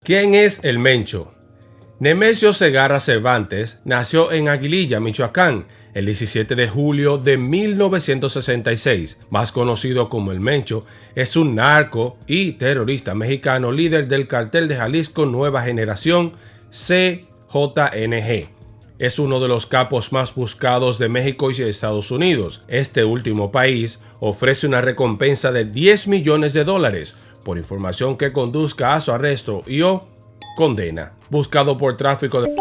¿Quién es el Mencho? Nemesio Segarra Cervantes nació en Aguililla, Michoacán, el 17 de julio de 1966. Más conocido como el Mencho, es un narco y terrorista mexicano, líder del Cartel de Jalisco Nueva Generación, CJNG. Es uno de los capos más buscados de México y Estados Unidos. Este último país ofrece una recompensa de $10 millones por información que conduzca a su arresto o condena. Buscado por tráfico de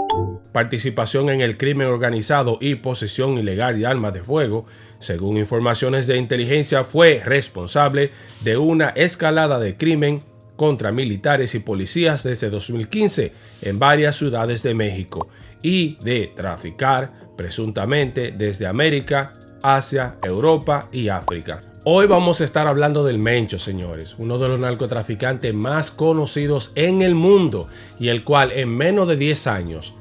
participación en el crimen organizado y posesión ilegal de armas de fuego, según informaciones de inteligencia, fue responsable de una escalada de crimen contra militares y policías desde 2015 en varias ciudades de México y de traficar presuntamente desde América, Asia, Europa y África. Hoy vamos a estar hablando del Mencho, señores, uno de los narcotraficantes más conocidos en el mundo y el cual en menos de 10 años,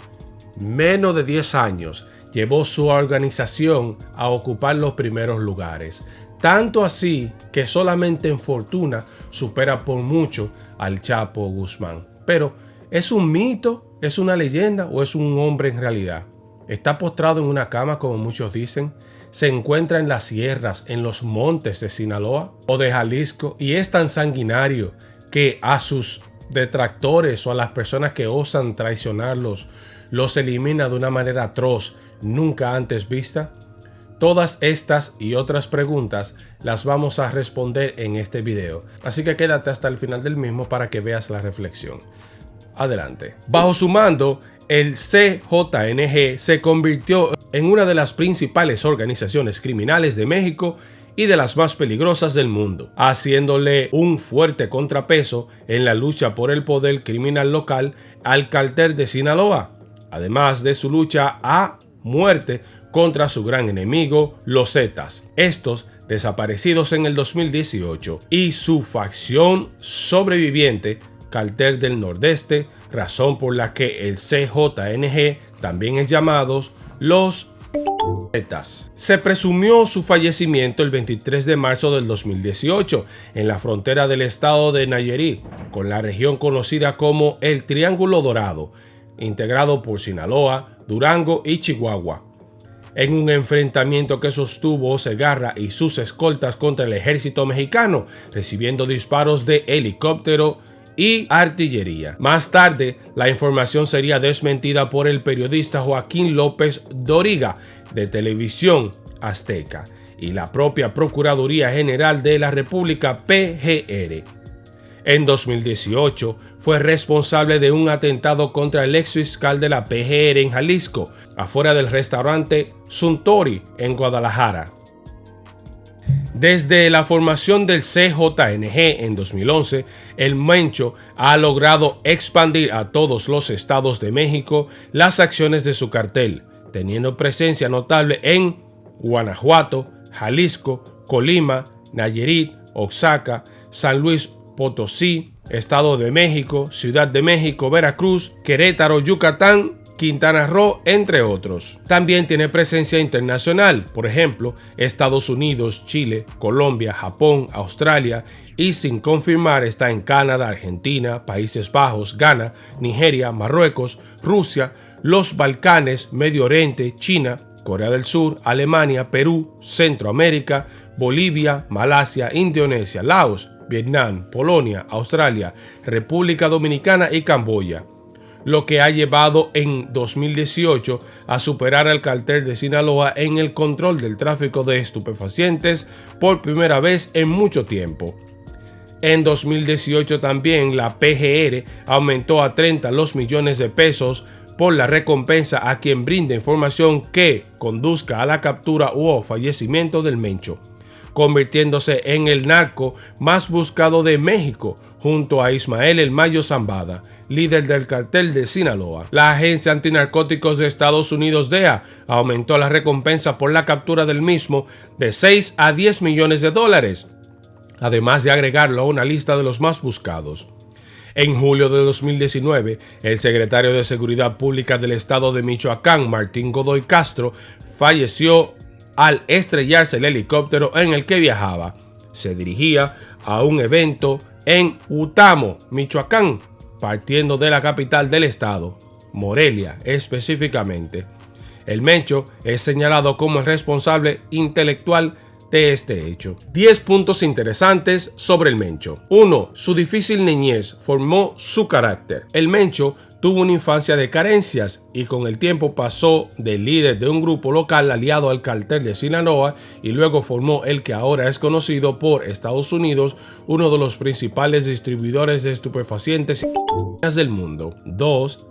llevó su organización a ocupar los primeros lugares. Tanto así que solamente en fortuna supera por mucho al Chapo Guzmán. Pero, ¿es un mito? ¿Es una leyenda o es un hombre en realidad? ¿Está postrado en una cama como muchos dicen? ¿Se encuentra en las sierras, en los montes de Sinaloa o de Jalisco? Y es tan sanguinario que a sus detractores o a las personas que osan traicionarlos, los elimina de una manera atroz, nunca antes vista. Todas estas y otras preguntas las vamos a responder en este video, así que quédate hasta el final del mismo para que veas la reflexión. Adelante. Bajo su mando, el CJNG se convirtió en una de las principales organizaciones criminales de México y de las más peligrosas del mundo, haciéndole un fuerte contrapeso en la lucha por el poder criminal local al Cartel de Sinaloa, además de su lucha a muerte contra su gran enemigo, los Zetas, estos desaparecidos en el 2018, y su facción sobreviviente, Cartel del Nordeste, razón por la que el CJNG también es llamado los Zetas. Se presumió su fallecimiento el 23 de marzo del 2018 en la frontera del estado de Nayarit con la región conocida como el Triángulo Dorado, integrado por Sinaloa, Durango y Chihuahua, en un enfrentamiento que sostuvo Segarra y sus escoltas contra el ejército mexicano, recibiendo disparos de helicóptero y artillería. Más tarde, la información sería desmentida por el periodista Joaquín López Doriga de Televisión Azteca y la propia Procuraduría General de la República, PGR. En 2018, fue responsable de un atentado contra el ex fiscal de la PGR en Jalisco, afuera del restaurante Suntory en Guadalajara. Desde la formación del CJNG en 2011, el Mencho ha logrado expandir a todos los estados de México las acciones de su cartel, teniendo presencia notable en Guanajuato, Jalisco, Colima, Nayarit, Oaxaca, San Luis Potosí, Estado de México, Ciudad de México, Veracruz, Querétaro, Yucatán, Quintana Roo, entre otros. También tiene presencia internacional, por ejemplo, Estados Unidos, Chile, Colombia, Japón, Australia y sin confirmar está en Canadá, Argentina, Países Bajos, Ghana, Nigeria, Marruecos, Rusia, los Balcanes, Medio Oriente, China, Corea del Sur, Alemania, Perú, Centroamérica, Bolivia, Malasia, Indonesia, Laos, Vietnam, Polonia, Australia, República Dominicana y Camboya, lo que ha llevado en 2018 a superar al Cartel de Sinaloa en el control del tráfico de estupefacientes por primera vez en mucho tiempo. En 2018 también la PGR aumentó a 30 los millones de pesos por la recompensa a quien brinde información que conduzca a la captura o fallecimiento del Mencho, convirtiéndose en el narco más buscado de México junto a Ismael El Mayo Zambada, líder del Cartel de Sinaloa. La Agencia Antinarcóticos de Estados Unidos, DEA, aumentó la recompensa por la captura del mismo de 6 a 10 millones de dólares, además de agregarlo a una lista de los más buscados. En julio de 2019, el secretario de Seguridad Pública del estado de Michoacán, Martín Godoy Castro, falleció al estrellarse el helicóptero en el que viajaba. Se dirigía a un evento en Utamo, Michoacán, partiendo de la capital del estado, Morelia específicamente. El Mencho es señalado como el responsable intelectual de este hecho. 10 puntos interesantes sobre el Mencho. 1. Su difícil niñez formó su carácter. El Mencho tuvo una infancia de carencias y con el tiempo pasó de líder de un grupo local aliado al cartel de Sinaloa y luego formó el que ahora es conocido por Estados Unidos, uno de los principales distribuidores de estupefacientes del mundo. 2.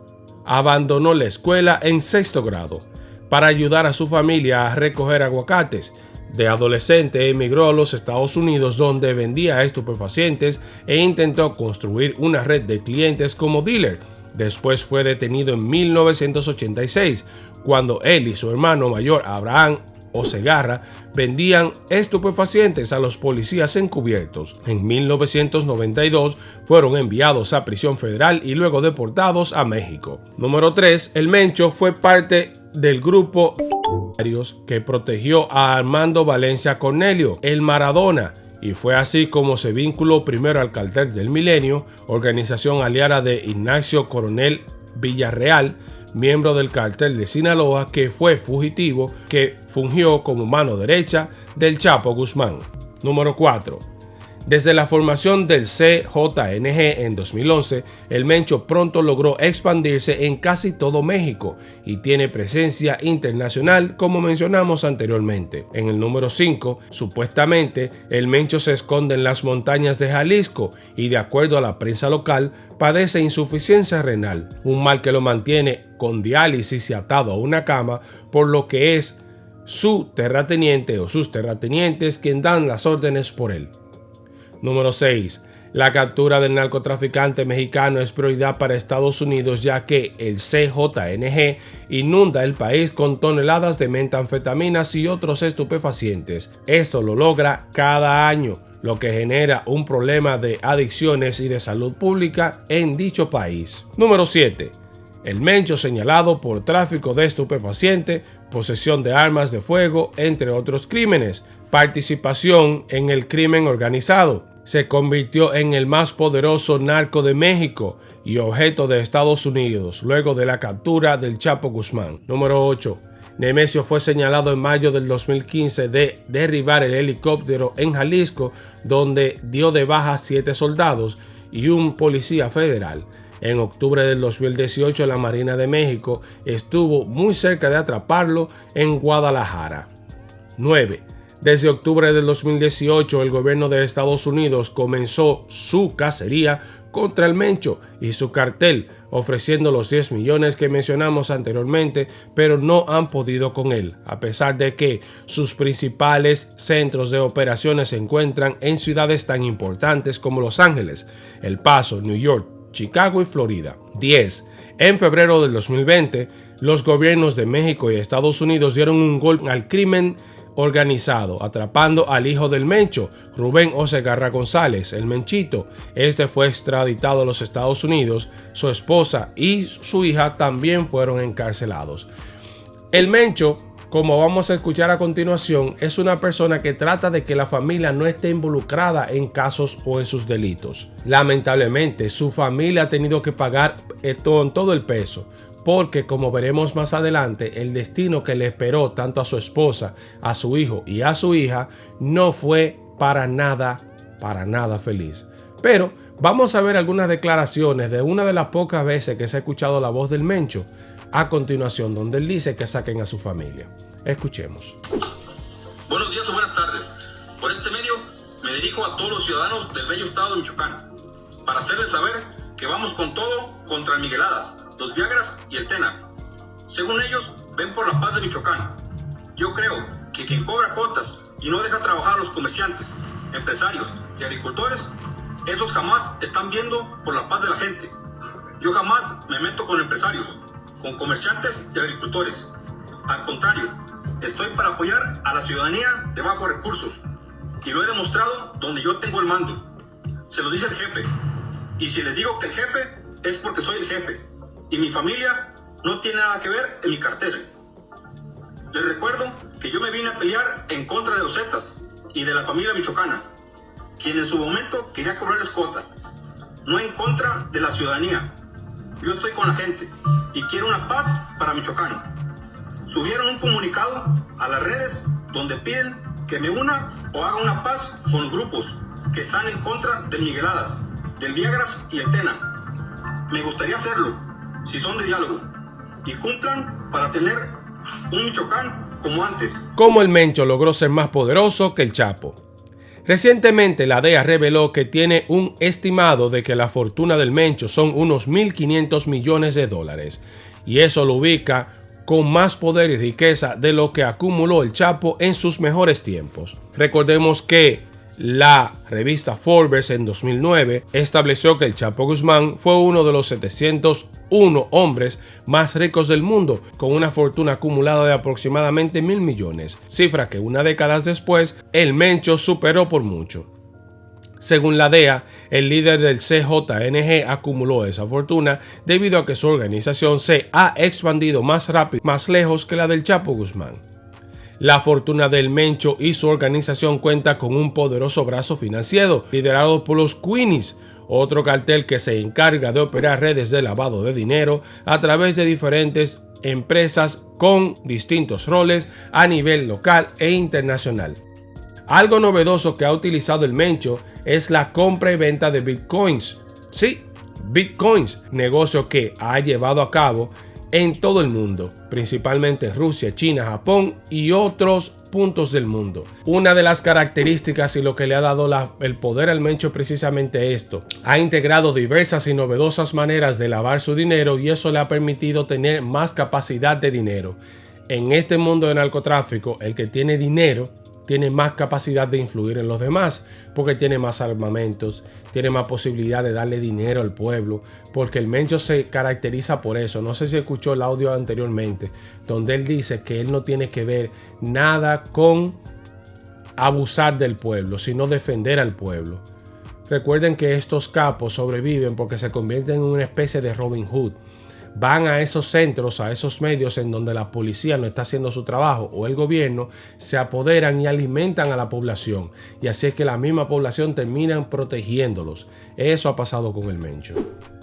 Abandonó la escuela en 6º grado para ayudar a su familia a recoger aguacates. De adolescente emigró a los Estados Unidos, donde vendía estupefacientes e intentó construir una red de clientes como dealer. Después fue detenido en 1986, cuando él y su hermano mayor Abraham Osegarra vendían estupefacientes a los policías encubiertos. En 1992 fueron enviados a prisión federal y luego deportados a México. Número 3. El Mencho fue parte del grupo que protegió a Armando Valencia Cornelio, el Maradona, y fue así como se vinculó primero al Cartel del Milenio, organización aliada de Ignacio Coronel Villarreal, miembro del Cartel de Sinaloa, que fue fugitivo, que fungió como mano derecha del Chapo Guzmán. Número 4. Desde la formación del CJNG en 2011, el Mencho pronto logró expandirse en casi todo México y tiene presencia internacional, como mencionamos anteriormente. En el número 5, supuestamente, el Mencho se esconde en las montañas de Jalisco y, de acuerdo a la prensa local, padece insuficiencia renal, un mal que lo mantiene con diálisis y atado a una cama, por lo que es su terrateniente o sus terratenientes quien dan las órdenes por él. Número 6. La captura del narcotraficante mexicano es prioridad para Estados Unidos, ya que el CJNG inunda el país con toneladas de metanfetaminas y otros estupefacientes. Esto lo logra cada año, lo que genera un problema de adicciones y de salud pública en dicho país. Número 7. El Mencho señalado por tráfico de estupefacientes, posesión de armas de fuego, entre otros crímenes. Participación en el crimen organizado. Se convirtió en el más poderoso narco de México y objeto de Estados Unidos luego de la captura del Chapo Guzmán. Número 8. Nemesio fue señalado en mayo del 2015 de derribar el helicóptero en Jalisco, donde dio de baja 7 soldados y un policía federal. En octubre del 2018, la Marina de México estuvo muy cerca de atraparlo en Guadalajara. 9. Desde octubre del 2018, el gobierno de Estados Unidos comenzó su cacería contra el Mencho y su cartel, ofreciendo los 10 millones que mencionamos anteriormente, pero no han podido con él, a pesar de que sus principales centros de operaciones se encuentran en ciudades tan importantes como Los Ángeles, El Paso, New York, Chicago y Florida. 10. En febrero del 2020, los gobiernos de México y Estados Unidos dieron un golpe al crimen organizado, atrapando al hijo del Mencho, Rubén Osegarra González, el Menchito. Este fue extraditado a los Estados Unidos. Su esposa y su hija también fueron encarcelados. El Mencho, como vamos a escuchar a continuación, es una persona que trata de que la familia no esté involucrada en casos o en sus delitos. Lamentablemente, su familia ha tenido que pagar todo el peso, porque, como veremos más adelante, el destino que le esperó tanto a su esposa, a su hijo y a su hija no fue para nada feliz. Pero vamos a ver algunas declaraciones de una de las pocas veces que se ha escuchado la voz del Mencho a continuación, donde él dice que saquen a su familia. Escuchemos. Buenos días o buenas tardes. Por este medio me dirijo a todos los ciudadanos del bello estado de Michoacán para hacerles saber que vamos con todo contra el Migueladas, los Viagras y el Tena. Según ellos, ven por la paz de Michoacán. Yo creo que quien cobra cuotas y no deja trabajar a los comerciantes, empresarios y agricultores, esos jamás están viendo por la paz de la gente. Yo jamás me meto con empresarios, con comerciantes y agricultores. Al contrario, estoy para apoyar a la ciudadanía de bajos recursos y lo he demostrado donde yo tengo el mando. Se lo dice el jefe. Y si les digo que el jefe, es porque soy el jefe. Y mi familia no tiene nada que ver en mi cartel. Les recuerdo que yo me vine a pelear en contra de los Zetas y de la familia michoacana, quien en su momento quería cobrarles cuota. no en contra de la ciudadanía. Yo estoy con la gente y quiero una paz para Michoacán. Subieron un comunicado a las redes donde piden que me una o haga una paz con los grupos que están en contra del Migueladas, del Viagras y el Tena. Me gustaría hacerlo, si son de diálogo, y cumplan para tener un Michoacán como antes. Cómo el Mencho logró ser más poderoso que el Chapo. Recientemente la DEA reveló que tiene un estimado de que la fortuna del Mencho son unos 1.500 millones de dólares, y eso lo ubica con más poder y riqueza de lo que acumuló el Chapo en sus mejores tiempos. Recordemos que la revista Forbes en 2009 estableció que el Chapo Guzmán fue uno de los 701 hombres más ricos del mundo, con una fortuna acumulada de aproximadamente 1.000 millones, cifra que una década después el Mencho superó por mucho. Según la DEA, el líder del CJNG acumuló esa fortuna debido a que su organización se ha expandido más rápido, más lejos que la del Chapo Guzmán. La fortuna del Mencho y su organización cuenta con un poderoso brazo financiero liderado por los Queenies, otro cartel que se encarga de operar redes de lavado de dinero a través de diferentes empresas con distintos roles a nivel local e internacional. Algo novedoso que ha utilizado el Mencho es la compra y venta de bitcoins. Sí, bitcoins, negocio que ha llevado a cabo en todo el mundo, principalmente en Rusia, China, Japón y otros puntos del mundo. Una de las características y lo que le ha dado el poder al Mencho es precisamente esto. Ha integrado diversas y novedosas maneras de lavar su dinero y eso le ha permitido tener más capacidad de dinero. En este mundo de narcotráfico, el que tiene dinero tiene más capacidad de influir en los demás, porque tiene más armamentos, tiene más posibilidad de darle dinero al pueblo, porque el Mencho se caracteriza por eso. No sé si escuchó el audio anteriormente, donde él dice que él no tiene que ver nada con abusar del pueblo, sino defender al pueblo. Recuerden que estos capos sobreviven porque se convierten en una especie de Robin Hood. Van a esos centros, a esos medios en donde la policía no está haciendo su trabajo o el gobierno, se apoderan y alimentan a la población. Y así es que la misma población termina protegiéndolos. Eso ha pasado con el Mencho.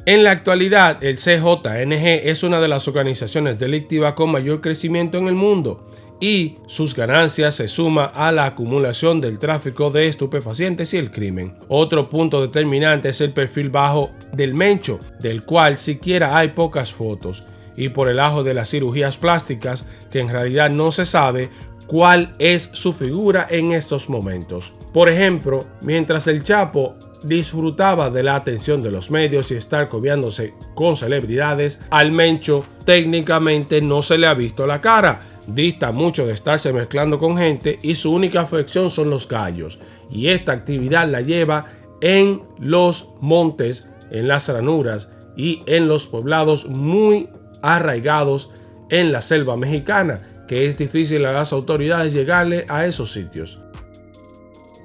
En la actualidad, el CJNG es una de las organizaciones delictivas con mayor crecimiento en el mundo y sus ganancias se suman a la acumulación del tráfico de estupefacientes y el crimen. Otro punto determinante es el perfil bajo del Mencho, del cual siquiera hay pocas fotos, y por el ajo de las cirugías plásticas, que en realidad no se sabe cuál es su figura en estos momentos. Por ejemplo, mientras el Chapo disfrutaba de la atención de los medios y estar cobiándose con celebridades, al Mencho técnicamente no se le ha visto la cara. Dista mucho de estarse mezclando con gente y su única afección son los gallos, y esta actividad la lleva en los montes, en las llanuras y en los poblados muy arraigados en la selva mexicana, que es difícil a las autoridades llegarle a esos sitios.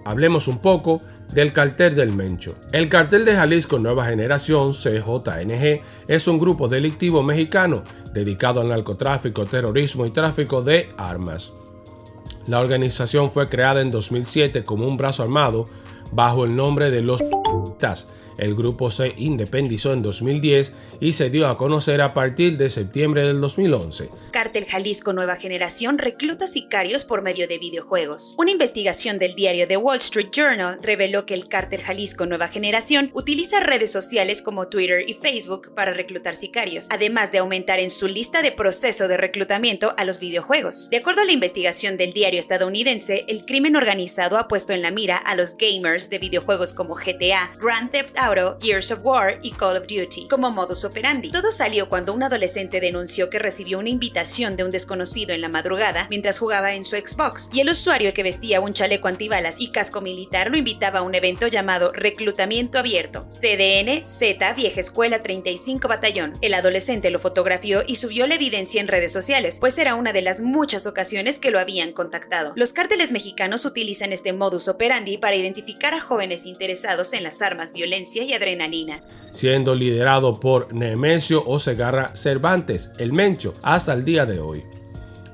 Hablemos un poco del cartel del Mencho. El cartel de Jalisco Nueva Generación, CJNG, es un grupo delictivo mexicano dedicado al narcotráfico, terrorismo y tráfico de armas. La organización fue creada en 2007 como un brazo armado bajo el nombre de los P***tas. El grupo se independizó en 2010 y se dio a conocer a partir de septiembre del 2011. Cártel Jalisco Nueva Generación recluta sicarios por medio de videojuegos. Una investigación del diario The Wall Street Journal reveló que el Cártel Jalisco Nueva Generación utiliza redes sociales como Twitter y Facebook para reclutar sicarios, además de aumentar en su lista de proceso de reclutamiento a los videojuegos. De acuerdo a la investigación del diario estadounidense, el crimen organizado ha puesto en la mira a los gamers de videojuegos como GTA, Grand Theft Auto, Gears of War y Call of Duty como modus operandi. Todo salió cuando un adolescente denunció que recibió una invitación de un desconocido en la madrugada mientras jugaba en su Xbox, y el usuario, que vestía un chaleco antibalas y casco militar, lo invitaba a un evento llamado Reclutamiento Abierto, CDN Z Vieja Escuela 35 Batallón. El adolescente lo fotografió y subió la evidencia en redes sociales, pues era una de las muchas ocasiones que lo habían contactado. Los cárteles mexicanos utilizan este modus operandi para identificar a jóvenes interesados en las armas, violencia y adrenalina. Siendo liderado por Nemesio Osegarra Cervantes, el Mencho, hasta el día de hoy.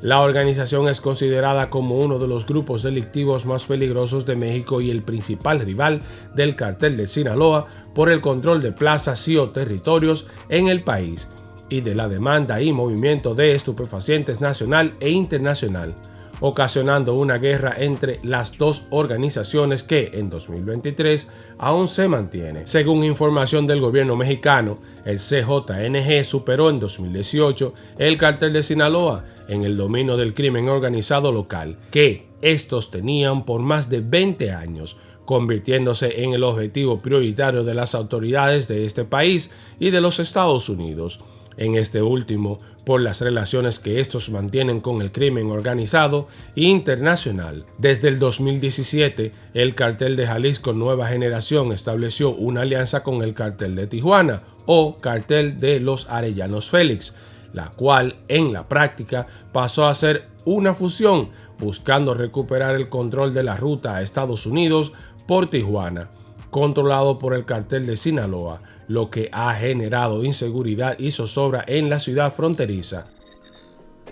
La organización es considerada como uno de los grupos delictivos más peligrosos de México y el principal rival del Cartel de Sinaloa por el control de plazas y o territorios en el país y de la demanda y movimiento de estupefacientes nacional e internacional, ocasionando una guerra entre las dos organizaciones que en 2023 aún se mantiene. Según información del gobierno mexicano, el CJNG superó en 2018 el Cartel de Sinaloa en el dominio del crimen organizado local, que estos tenían por más de 20 años, convirtiéndose en el objetivo prioritario de las autoridades de este país y de los Estados Unidos. En este último, por las relaciones que estos mantienen con el crimen organizado internacional. Desde el 2017, el Cartel de Jalisco Nueva Generación estableció una alianza con el Cartel de Tijuana o Cartel de los Arellanos Félix, la cual en la práctica pasó a ser una fusión, buscando recuperar el control de la ruta a Estados Unidos por Tijuana, controlado por el Cartel de Sinaloa, lo que ha generado inseguridad y zozobra en la ciudad fronteriza.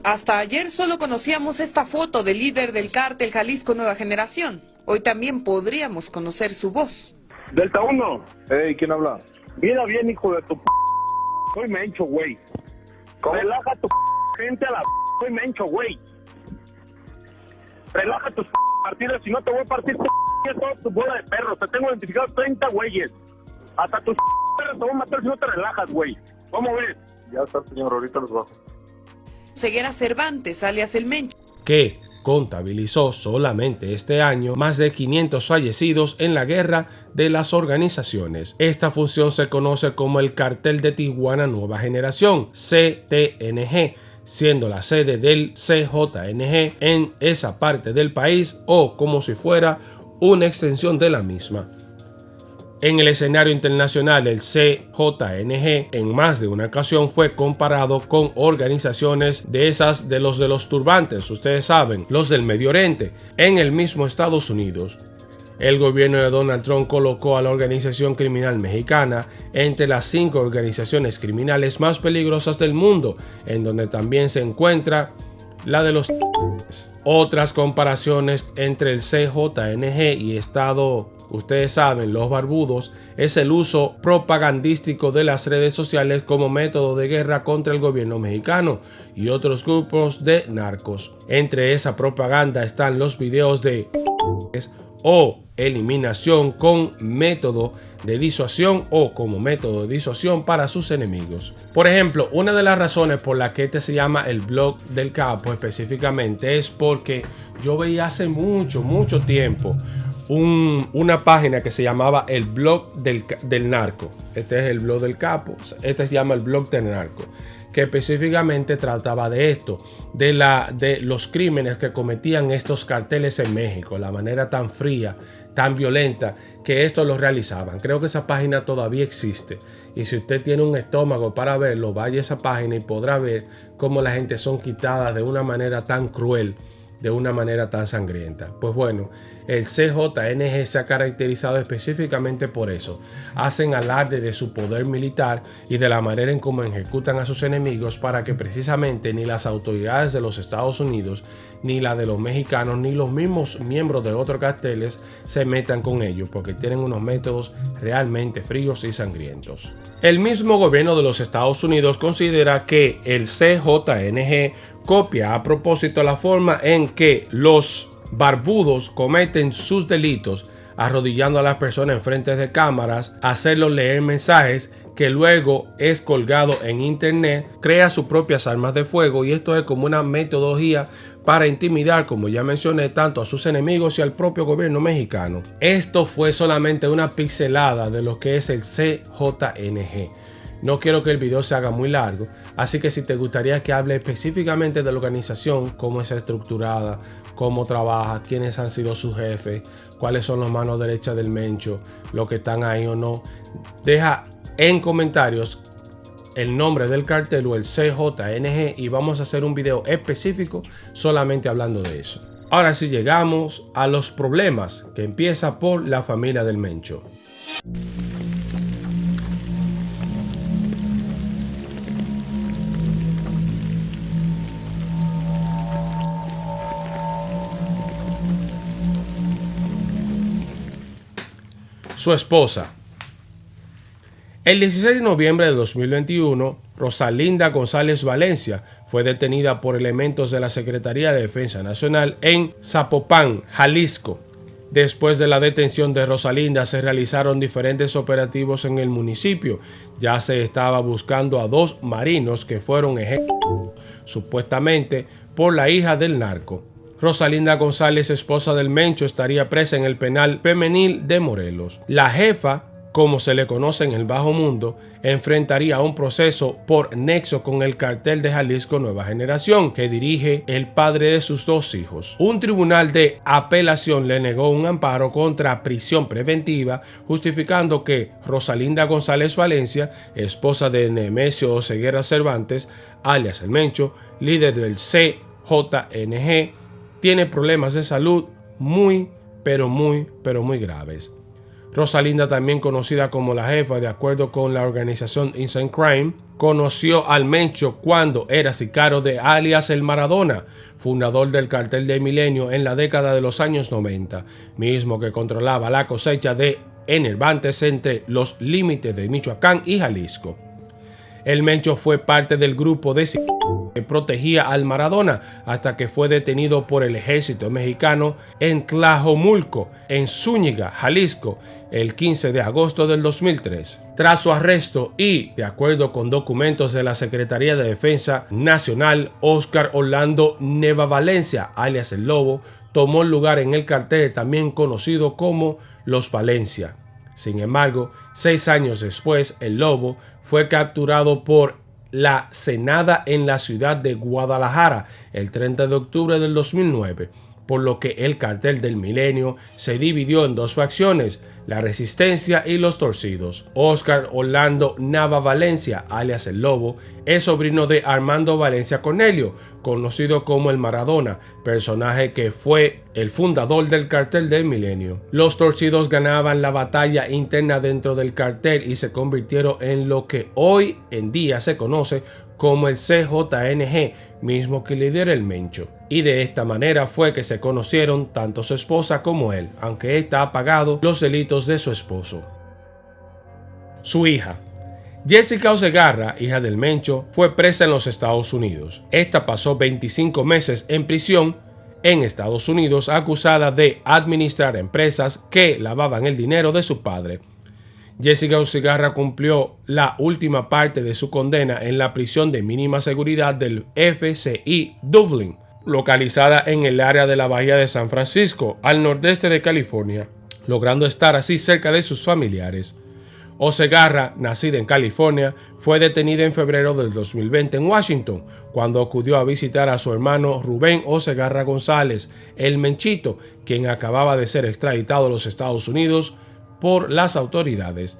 Hasta ayer solo conocíamos esta foto del líder del Cártel Jalisco Nueva Generación. Hoy también podríamos conocer su voz. Delta 1. Hey, ¿quién habla? Mira bien, hijo de tu soy Mencho, güey. Relaja tu gente a la soy Mencho, güey. Relaja tus partidas, si no te voy a partir toda tu bola de perros. Te tengo identificados 30 güeyes. Hasta tus perros te voy a matar si no te relajas, güey. ¿Cómo ves? Ya está, señor, ahorita los bajo. Ceguera Cervantes, alias el Mencho, que contabilizó solamente este año más de 500 fallecidos en la guerra de las organizaciones. Esta función se conoce como el Cartel de Tijuana Nueva Generación, CTNG, siendo la sede del CJNG en esa parte del país o como si fuera una extensión de la misma. En el escenario internacional, el CJNG en más de una ocasión fue comparado con organizaciones de los turbantes, ustedes saben, los del Medio Oriente, en el mismo Estados Unidos. El gobierno de Donald Trump colocó a la organización criminal mexicana entre las 5 organizaciones criminales más peligrosas del mundo, en donde también se encuentra la de los. Otras comparaciones entre el CJNG y Estado, ustedes saben, los barbudos, es el uso propagandístico de las redes sociales como método de guerra contra el gobierno mexicano y otros grupos de narcos. Entre esa propaganda están los videos de o eliminación con método de disuasión o como método de disuasión para sus enemigos. Por ejemplo, una de las razones por la que este se llama el blog del capo específicamente es porque yo veía hace mucho tiempo una página que se llamaba el blog del narco. Este es el blog del capo, este se llama el blog del narco, que específicamente trataba de esto, de los crímenes que cometían estos carteles en México, la manera tan fría, tan violenta que estos los realizaban. Creo que esa página todavía existe y si usted tiene un estómago para verlo, vaya a esa página y podrá ver cómo la gente son quitadas de una manera tan cruel, de una manera tan sangrienta. Pues bueno, el CJNG se ha caracterizado específicamente por eso. Hacen alarde de su poder militar y de la manera en cómo ejecutan a sus enemigos para que precisamente ni las autoridades de los Estados Unidos, ni la de los mexicanos, ni los mismos miembros de otros carteles se metan con ellos, porque tienen unos métodos realmente fríos y sangrientos. El mismo gobierno de los Estados Unidos considera que el CJNG copia a propósito la forma en que los barbudos cometen sus delitos, arrodillando a las personas en frente de cámaras, hacerlos leer mensajes que luego es colgado en internet, crea sus propias armas de fuego y esto es como una metodología para intimidar, como ya mencioné, tanto a sus enemigos y al propio gobierno mexicano. Esto fue solamente una pixelada de lo que es el CJNG. No quiero que el video se haga muy largo, así que si te gustaría que hable específicamente de la organización, cómo es estructurada, cómo trabaja, quiénes han sido sus jefes, cuáles son las manos derechas del Mencho, lo que están ahí o no, deja en comentarios el nombre del cartel o el CJNG y vamos a hacer un video específico solamente hablando de eso. Ahora sí llegamos a los problemas, que empieza por la familia del Mencho. Su esposa. El 16 de noviembre de 2021, Rosalinda González Valencia fue detenida por elementos de la Secretaría de Defensa Nacional en Zapopan, Jalisco. Después de la detención de Rosalinda se realizaron diferentes operativos en el municipio. Ya se estaba buscando a 2 marinos que fueron ejecutados supuestamente por la hija del narco. Rosalinda González, esposa del Mencho, estaría presa en el penal femenil de Morelos. La jefa, como se le conoce en el bajo mundo, enfrentaría un proceso por nexo con el cartel de Jalisco Nueva Generación que dirige el padre de sus 2 hijos. Un tribunal de apelación le negó un amparo contra prisión preventiva, justificando que Rosalinda González Valencia, esposa de Nemesio Oseguera Cervantes, alias El Mencho, líder del CJNG, tiene problemas de salud muy graves. Rosalinda, también conocida como la jefa, de acuerdo con la organización Insane Crime, conoció al Mencho cuando era sicario de alias El Maradona, fundador del cartel de Milenio en la década de los años 90, mismo que controlaba la cosecha de enervantes entre los límites de Michoacán y Jalisco. El Mencho fue parte del grupo de que protegía al Maradona hasta que fue detenido por el ejército mexicano en Tlajomulco, en Zúñiga, Jalisco, el 15 de agosto del 2003. Tras su arresto y, de acuerdo con documentos de la Secretaría de Defensa Nacional, Óscar Orlando Neva Valencia, alias El Lobo, tomó lugar en el cartel también conocido como Los Valencia. Sin embargo, 6 años después, El Lobo fue capturado por la Senada en la ciudad de Guadalajara el 30 de octubre del 2009, por lo que el cartel del Milenio se dividió en 2 facciones, la Resistencia y los Torcidos. Óscar Orlando Nava Valencia, alias El Lobo, es sobrino de Armando Valencia Cornelio, conocido como el Maradona, personaje que fue el fundador del cartel del Milenio. Los Torcidos ganaban la batalla interna dentro del cartel y se convirtieron en lo que hoy en día se conoce como el CJNG, mismo que lidera el Mencho. Y de esta manera fue que se conocieron tanto su esposa como él, aunque ésta ha pagado los delitos de su esposo. Su hija. Jessica Osegarra, hija del Mencho, fue presa en los Estados Unidos. Esta pasó 25 meses en prisión en Estados Unidos, acusada de administrar empresas que lavaban el dinero de su padre. Jessica Osegarra cumplió la última parte de su condena en la prisión de mínima seguridad del FCI Dublin, localizada en el área de la Bahía de San Francisco, al nordeste de California, logrando estar así cerca de sus familiares. Osegarra, nacida en California, fue detenida en febrero del 2020 en Washington, cuando acudió a visitar a su hermano Rubén Osegarra González, el Menchito, quien acababa de ser extraditado a los Estados Unidos por las autoridades.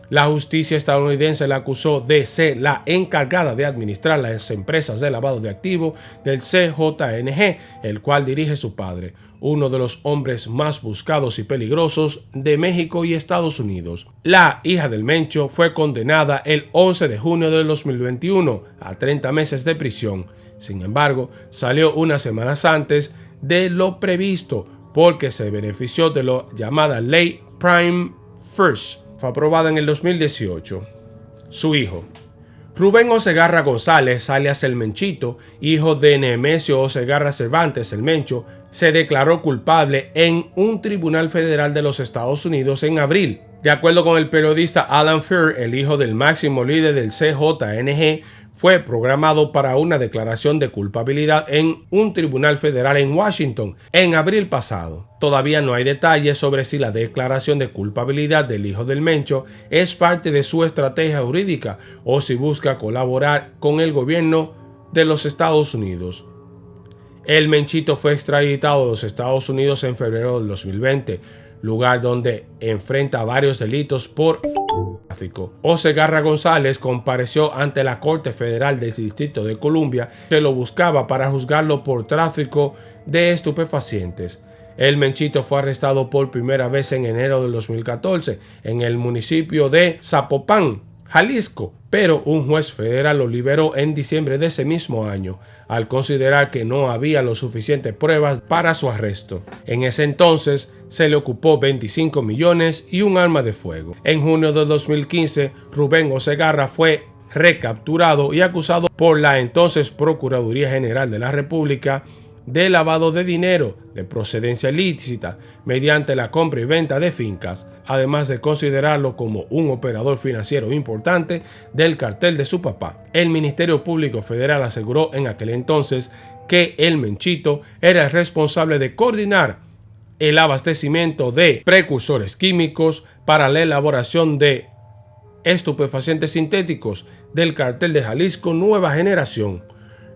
La justicia estadounidense la acusó de ser la encargada de administrar las empresas de lavado de activos del CJNG, el cual dirige su padre, uno de los hombres más buscados y peligrosos de México y Estados Unidos. La hija del Mencho fue condenada el 11 de junio del 2021 a 30 meses de prisión. Sin embargo, salió unas semanas antes de lo previsto porque se benefició de la llamada Ley Prime First. Fue aprobada en el 2018. Su hijo. Rubén Osegarra González, alias El Menchito, hijo de Nemesio Osegarra Cervantes, El Mencho, se declaró culpable en un tribunal federal de los Estados Unidos en abril. De acuerdo con el periodista Alan Fair, el hijo del máximo líder del CJNG, fue programado para una declaración de culpabilidad en un tribunal federal en Washington en abril pasado. Todavía no hay detalles sobre si la declaración de culpabilidad del hijo del Mencho es parte de su estrategia jurídica o si busca colaborar con el gobierno de los Estados Unidos. El Menchito fue extraditado a los Estados Unidos en febrero del 2020, lugar donde enfrenta varios delitos por tráfico. Osegarra González compareció ante la Corte Federal del Distrito de Columbia, que lo buscaba para juzgarlo por tráfico de estupefacientes. El Menchito fue arrestado por primera vez en enero del 2014 en el municipio de Zapopan, Jalisco, pero un juez federal lo liberó en diciembre de ese mismo año, al considerar que no había lo suficientes pruebas para su arresto. En ese entonces se le ocupó 25 millones y un arma de fuego. En junio de 2015, Rubén Osegarra fue recapturado y acusado por la entonces Procuraduría General de la República de lavado de dinero de procedencia ilícita mediante la compra y venta de fincas, además de considerarlo como un operador financiero importante del cartel de su papá. El Ministerio Público Federal aseguró en aquel entonces que el Menchito era el responsable de coordinar el abastecimiento de precursores químicos para la elaboración de estupefacientes sintéticos del cartel de Jalisco Nueva Generación.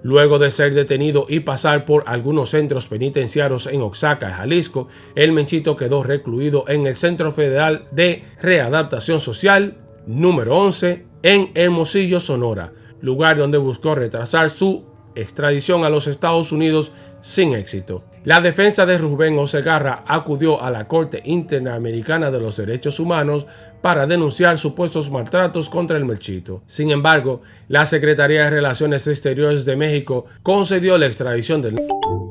Luego de ser detenido y pasar por algunos centros penitenciarios en Oaxaca, Jalisco, el Menchito quedó recluido en el Centro Federal de Readaptación Social número 11 en Hermosillo, Sonora, lugar donde buscó retrasar su extradición a los Estados Unidos sin éxito. La defensa de Rubén Osegarra acudió a la Corte Interamericana de los Derechos Humanos para denunciar supuestos maltratos contra el Menchito. Sin embargo, la Secretaría de Relaciones Exteriores de México concedió la extradición del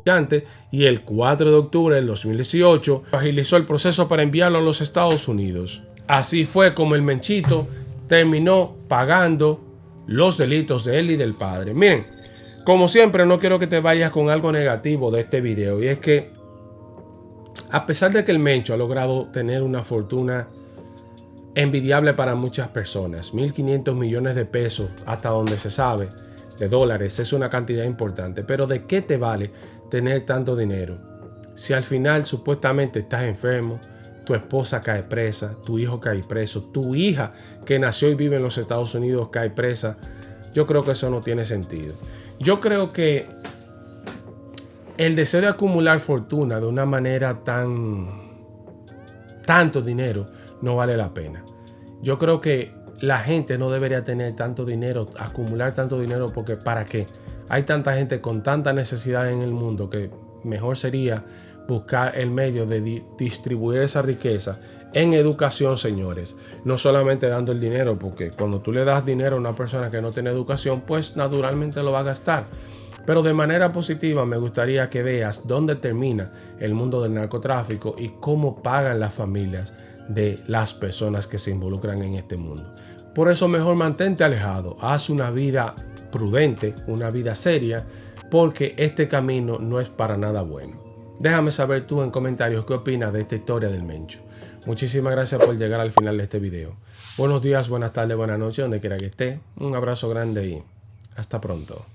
gigante y el 4 de octubre del 2018 agilizó el proceso para enviarlo a los Estados Unidos. Así fue como el Menchito terminó pagando los delitos de él y del padre. Miren, como siempre, no quiero que te vayas con algo negativo de este video, y es que a pesar de que el Mencho ha logrado tener una fortuna envidiable para muchas personas, 1.500 millones de pesos hasta donde se sabe, de dólares, es una cantidad importante, pero ¿de qué te vale tener tanto dinero si al final supuestamente estás enfermo, tu esposa cae presa, tu hijo cae preso, tu hija que nació y vive en los Estados Unidos cae presa? Yo creo que eso no tiene sentido. Yo creo que el deseo de acumular fortuna de una manera tanto dinero no vale la pena. Yo creo que la gente no debería tener tanto dinero, acumular tanto dinero, porque ¿para qué? Hay tanta gente con tanta necesidad en el mundo que mejor sería buscar el medio de distribuir esa riqueza en educación, señores. No solamente dando el dinero, porque cuando tú le das dinero a una persona que no tiene educación, pues naturalmente lo va a gastar. Pero de manera positiva me gustaría que veas dónde termina el mundo del narcotráfico y cómo pagan las familias de las personas que se involucran en este mundo. Por eso mejor mantente alejado, haz una vida prudente, una vida seria, porque este camino no es para nada bueno. Déjame saber tú en comentarios qué opinas de esta historia del Mencho. Muchísimas gracias por llegar al final de este video. Buenos días, buenas tardes, buenas noches, donde quiera que esté. Un abrazo grande y hasta pronto.